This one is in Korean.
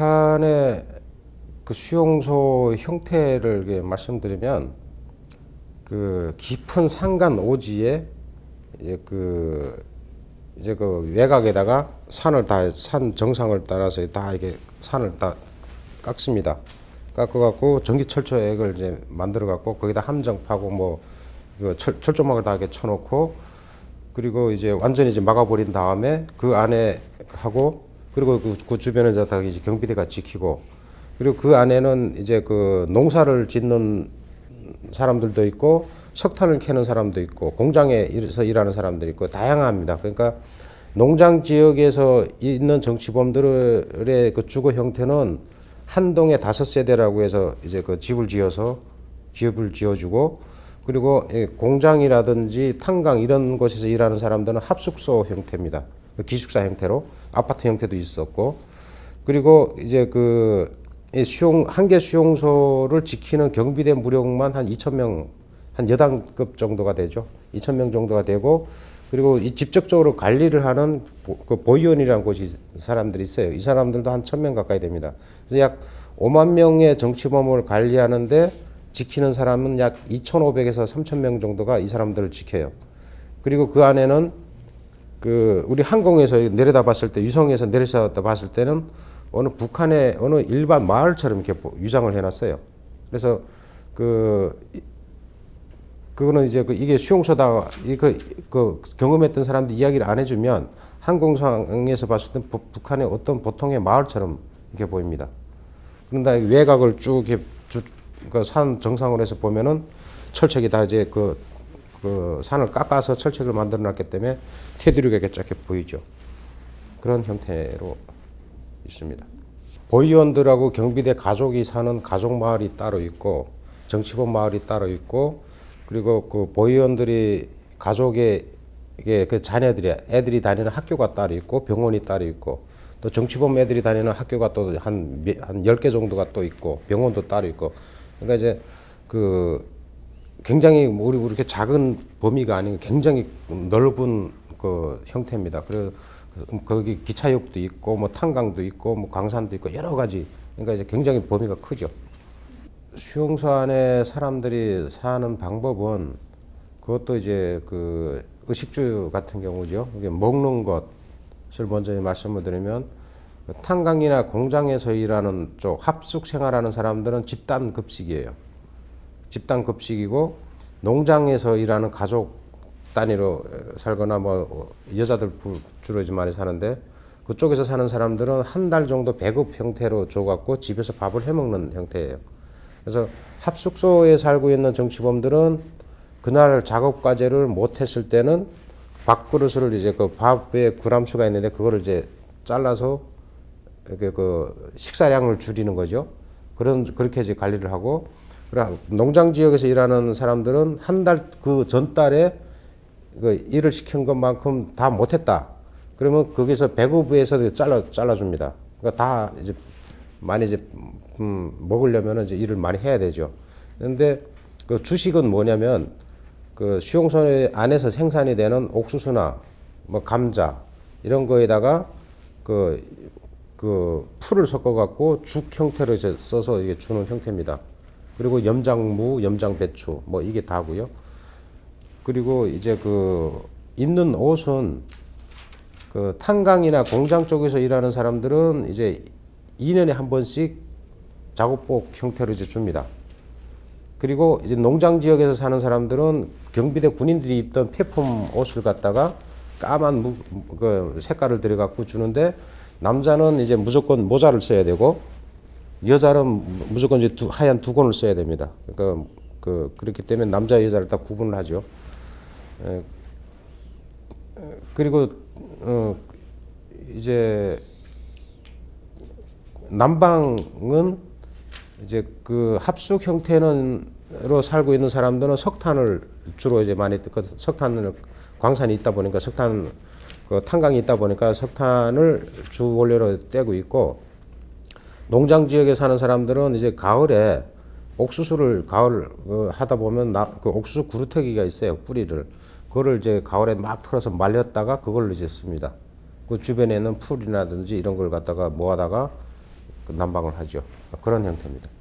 북한의 그 수용소 형태를 이렇게 말씀드리면 그 깊은 산간 오지에 이제 그 외곽에다가 산 정상을 따라서 다 이게 산을 다 깎습니다. 깎아갖고 전기철조액을 이제 만들어갖고 거기다 함정 파고 뭐 그 철조망을 다 이렇게 쳐놓고 그리고 이제 완전히 이제 막아버린 다음에 그 안에 하고 그리고 그 주변에 다 이제 경비대가 지키고 그리고 그 안에는 이제 그 농사를 짓는 사람들도 있고 석탄을 캐는 사람도 있고 공장에서 일하는 사람도 있고 다양합니다. 그러니까 농장 지역에서 있는 정치범들의 그 주거 형태는 한 동에 5세대라고 해서 이제 그 집을 지어주고 그리고 공장이라든지 탄광 이런 곳에서 일하는 사람들은 합숙소 형태입니다. 기숙사 형태로 아파트 형태도 있었고 그리고 이제 그 한개 수용소를 지키는 경비대 무력만 한 2,000명 한 여단급 정도가 되죠. 2,000명 정도가 되고 그리고 이 직접적으로 관리를 하는 그 보위원이라는 곳이 사람들이 있어요. 이 사람들도 한 1,000명 가까이 됩니다. 그래서 약 5만 명의 정치범을 관리하는데 지키는 사람은 약 2,500에서 3,000명 정도가 이 사람들을 지켜요. 그리고 그 안에는 그 우리 항공에서 내려다 봤을 때 위성에서 내려다 봤을 때는 어느 북한의 어느 일반 마을처럼 이렇게 유장을 해놨어요. 그래서 그거는 이제 이게 수용소다 그 경험했던 사람들 이야기를 안 해주면 항공상에서 봤을 때 북한의 어떤 보통의 마을처럼 이렇게 보입니다. 그런데 외곽을 쭉 이렇게 그 산 정상으로 해서 보면은 철책이 다 이제 그 산을 깎아서 철책을 만들어 놨기 때문에 테두리가 이렇게 보이죠. 그런 형태로 있습니다. 보위원들하고 경비대 가족이 사는 가족 마을이 따로 있고 정치범 마을이 따로 있고 그리고 그 보위원들이 가족의 그 자녀들이 애들이 다니는 학교가 따로 있고 병원이 따로 있고 또 정치범 애들이 다니는 학교가 또 한 10개 정도가 또 있고 병원도 따로 있고 그러니까 이제 그 굉장히 우리 이렇게 작은 범위가 아닌 굉장히 넓은 그 형태입니다. 그래서 거기 기차역도 있고 뭐 탄광도 있고 뭐 광산도 있고 여러 가지 그러니까 이제 굉장히 범위가 크죠. 수용소 안에 사람들이 사는 방법은 그것도 이제 그 의식주 같은 경우죠. 이게 먹는 것을 먼저 말씀을 드리면 탄광이나 공장에서 일하는 쪽 합숙 생활하는 사람들은 집단 급식이에요. 집단 급식이고 농장에서 일하는 가족 단위로 살거나 뭐 여자들 주로 좀 많이 사는데 그쪽에서 사는 사람들은 한 달 정도 배급 형태로 줘갖고 집에서 밥을 해먹는 형태예요. 그래서 합숙소에 살고 있는 정치범들은 그날 작업 과제를 못했을 때는 밥그릇을 이제 그 밥에 그람수가 있는데 그거를 이제 잘라서 그 식사량을 줄이는 거죠. 그렇게 이제 관리를 하고 농장 지역에서 일하는 사람들은 한 달 그 전달에 그 일을 시킨 것만큼 다 못했다. 그러면 거기서 배급부에서 잘라줍니다. 그러니까 다 이제 많이 이제 먹으려면 이제 일을 많이 해야 되죠. 그런데 그 주식은 뭐냐면 그 수용소 안에서 생산이 되는 옥수수나 뭐 감자 이런 거에다가 그 풀을 섞어 갖고 죽 형태로 이제 써서 이게 주는 형태입니다. 그리고 염장무, 염장배추 뭐 이게 다고요. 그리고 이제 그 입는 옷은 그 탄광이나 공장 쪽에서 일하는 사람들은 이제 2년에 한 번씩 작업복 형태로 이제 줍니다. 그리고 이제 농장 지역에서 사는 사람들은 경비대 군인들이 입던 폐품 옷을 갖다가 까만 그 색깔을 들여갖고 주는데 남자는 이제 무조건 모자를 써야 되고 여자는 무조건 이제 하얀 두건을 써야 됩니다. 그러니까 그렇기 때문에 남자 여자를 다 구분을 하죠. 그리고 이제 남방은 이제 그 합숙 형태로 살고 있는 사람들은 석탄을 주로 이제 많이 석탄을 광산이 있다 보니까 석탄 그 탄광이 있다 보니까 석탄을 주 원료로 떼고 있고 농장 지역에 사는 사람들은 이제 가을에 옥수수를 하다 보면 그 옥수수 구루터기가 있어요. 뿌리를 그거를 이제 가을에 막 털어서 말렸다가 그걸 이제 씁니다. 그 주변에 있는 풀이라든지 이런 걸 갖다가 모아다가 난방을 하죠. 그런 형태입니다.